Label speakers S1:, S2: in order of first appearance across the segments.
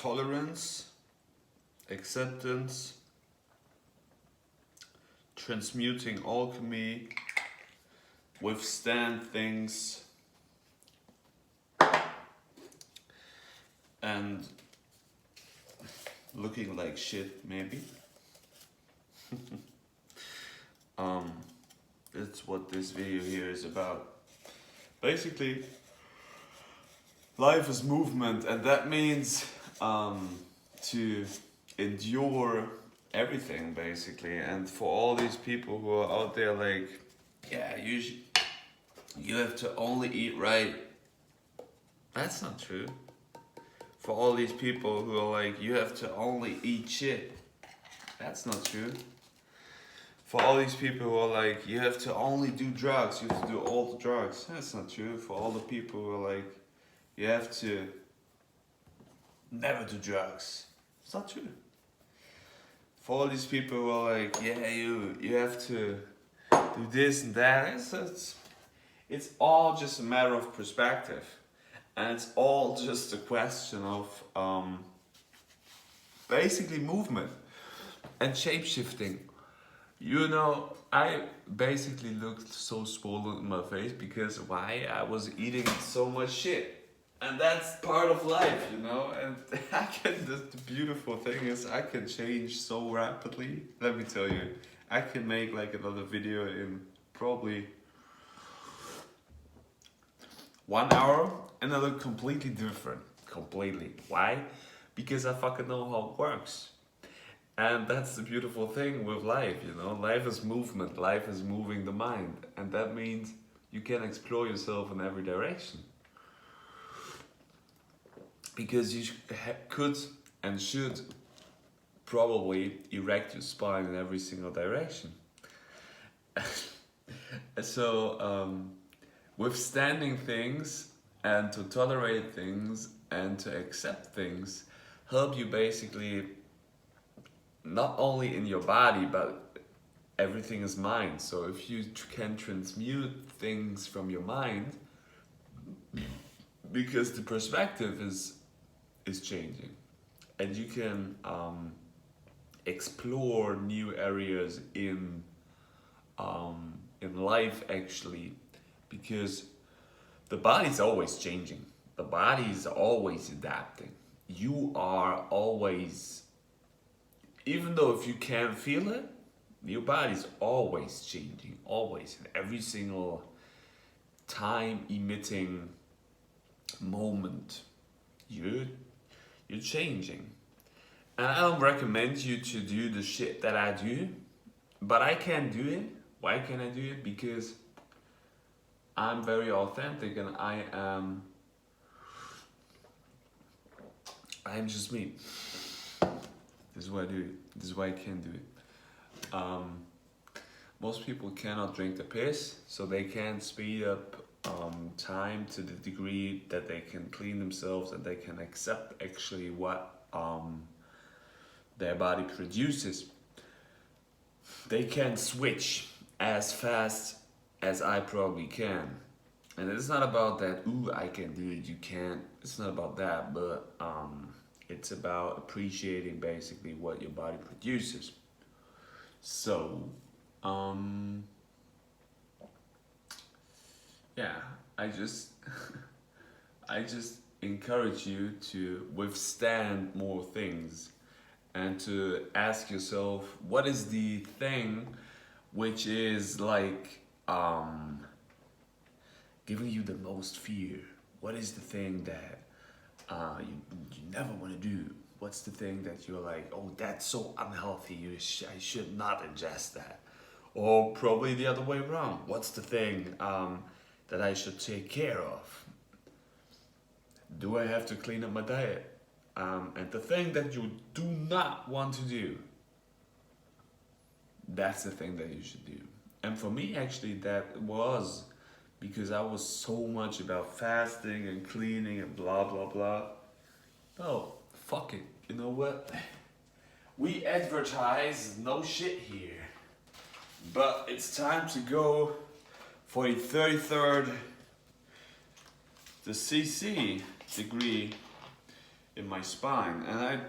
S1: tolerance, acceptance, transmuting alchemy, withstand things, and looking like shit, maybe. That's what this video here is about. Basically, life is movement, and that means to endure everything, basically. And for all these people who are out there like, yeah, you have to only eat right. That's not true. For all these people who are like, you have to only eat shit. That's not true. For all these people who are like, you have to only do drugs, you have to do all the drugs. That's not true. For all the people who are like, you have to never do drugs. It's not true. For all these people who are like, yeah, you have to do this and that. It's all just a matter of perspective. And it's all just a question of basically movement and shape-shifting. You know, I basically looked so swollen in my face because why? I was eating so much shit. And that's part of life, you know? And the beautiful thing is I can change so rapidly. Let me tell you, I can make like another video in probably 1 hour and I look completely different. Completely. Why? Because I fucking know how it works. And that's the beautiful thing with life, you know? Life is movement, life is moving the mind. And that means you can explore yourself in every direction. Because you could and should probably erect your spine in every single direction. So, withstanding things and to tolerate things and to accept things help you basically not only in your body, but everything is mind. So if you can transmute things from your mind, because the perspective is changing, and you can explore new areas in life actually, because the body's always changing. The body is always adapting. You are always, even though if you can't feel it, your body's always changing, always, in every single time emitting moment, you're changing. And I don't recommend you to do the shit that I do, but I can do it. Why can I do it? Because I'm very authentic and I am just me. This is why I do it. This is why I can do it. Most people cannot drink the piss, so they can't speed up time to the degree that they can clean themselves and they can accept actually what their body produces. They can switch as fast as I probably can. And it's not about that, ooh, I can do it, you can't. It's not about that, but it's about appreciating basically what your body produces. So, yeah, I just encourage you to withstand more things and to ask yourself, what is the thing which is like giving you the most fear? What is the thing that you never want to do? What's the thing that you're like, oh, that's so unhealthy, I should not ingest that? Or probably the other way around. What's the thing that I should take care of? Do I have to clean up my diet? And the thing that you do not want to do, that's the thing that you should do. And for me, actually, that was because I was so much about fasting and cleaning and blah, blah, blah. Oh, fuck it. You know what? We advertise no shit here. But it's time to go for the 33rd, the CC degree in my spine, and I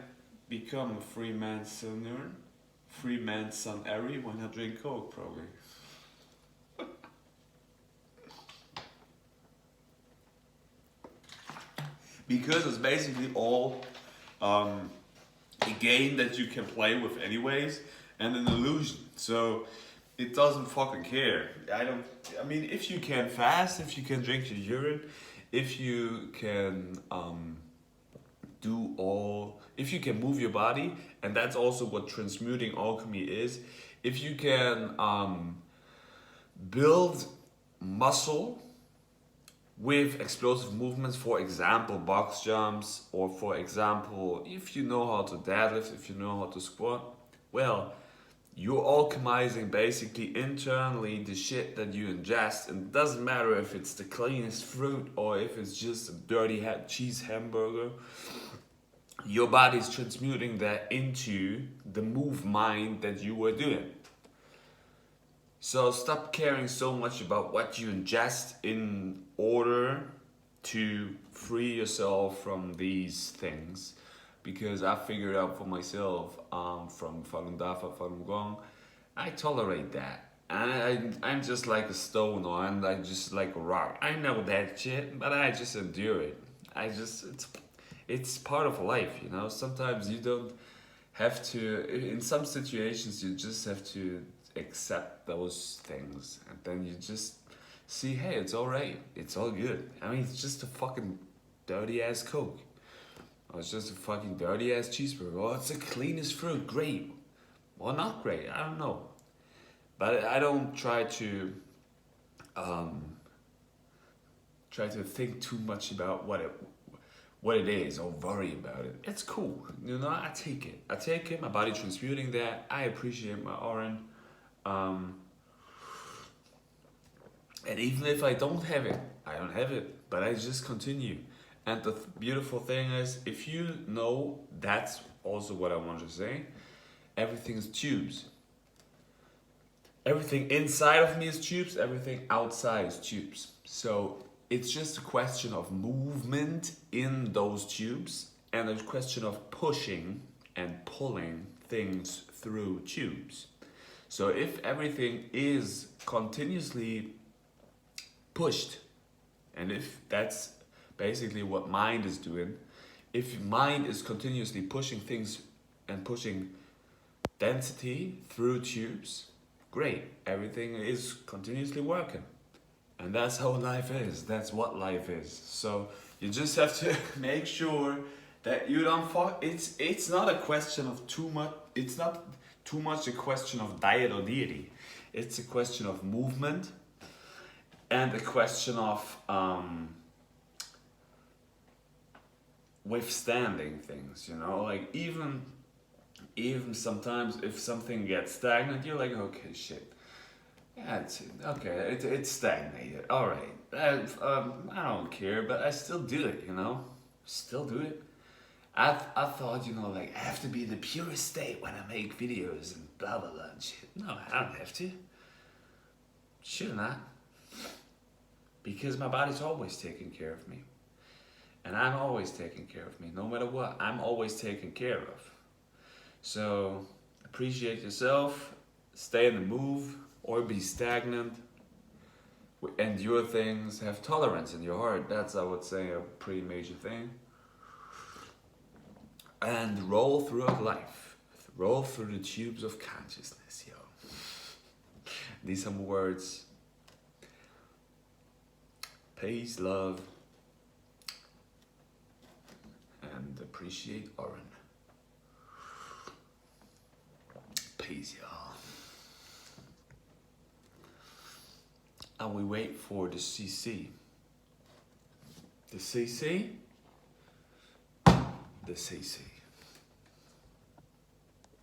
S1: become a free man's son urine, free man's son Eri when I drink Coke, probably. Because it's basically all a game that you can play with anyways, and an illusion. So it doesn't fucking care. I mean, if you can fast, if you can drink your urine, if you can if you can move your body, and that's also what transmuting alchemy is. If you can build muscle with explosive movements, for example, box jumps, or for example, if you know how to deadlift, if you know how to squat, well, you're alchemizing basically internally the shit that you ingest, and it doesn't matter if it's the cleanest fruit or if it's just a dirty cheese hamburger. Your body's transmuting that into the move mind that you were doing. So stop caring so much about what you ingest in order to free yourself from these things. Because I figured out for myself from Falun Dafa, Falun Gong, I tolerate that. And I'm just like a stone, or I'm like just like a rock. I know that shit, but I just endure it. It's part of life, you know. Sometimes you don't have to, in some situations you just have to accept those things, and then you just see, hey, it's alright, it's all good. I mean, it's just a fucking dirty ass Coke, or it's just a fucking dirty ass cheeseburger, or it's the cleanest fruit, great, or not great, I don't know. But I don't try to think too much about what it is, or worry about it. It's cool, you know. I take it. My body transmuting that. I appreciate my Orin. And even if I don't have it, I don't have it, but I just continue. And the beautiful thing is, if you know, that's also what I want to say, everything's tubes. Everything inside of me is tubes, everything outside is tubes. So it's just a question of movement in those tubes, and a question of pushing and pulling things through tubes. So if everything is continuously pushed, and if that's basically what mind is doing, if mind is continuously pushing things and pushing density through tubes, great, everything is continuously working. And that's how life is, that's what life is. So you just have to make sure that you don't it's not a question of too much, it's not too much a question of diet or deity. It's a question of movement, and a question of withstanding things, you know, like even sometimes if something gets stagnant, you're like, okay, shit, yeah, it's stagnated, all right, I don't care, but I still do it, you know, still do it. I thought, you know, like, I have to be in the purest state when I make videos and blah blah blah and shit. No, I don't have to. Should not. Because my body's always taking care of me. And I'm always taking care of me. No matter what, I'm always taken care of. So, appreciate yourself, stay in the move, or be stagnant. Endure things, have tolerance in your heart. That's, I would say, a pretty major thing. And roll throughout life. Roll through the tubes of consciousness, yo. These are some words. Peace, love, and appreciate Orin. Peace, y'all. And we wait for the CC. The CC? The CC.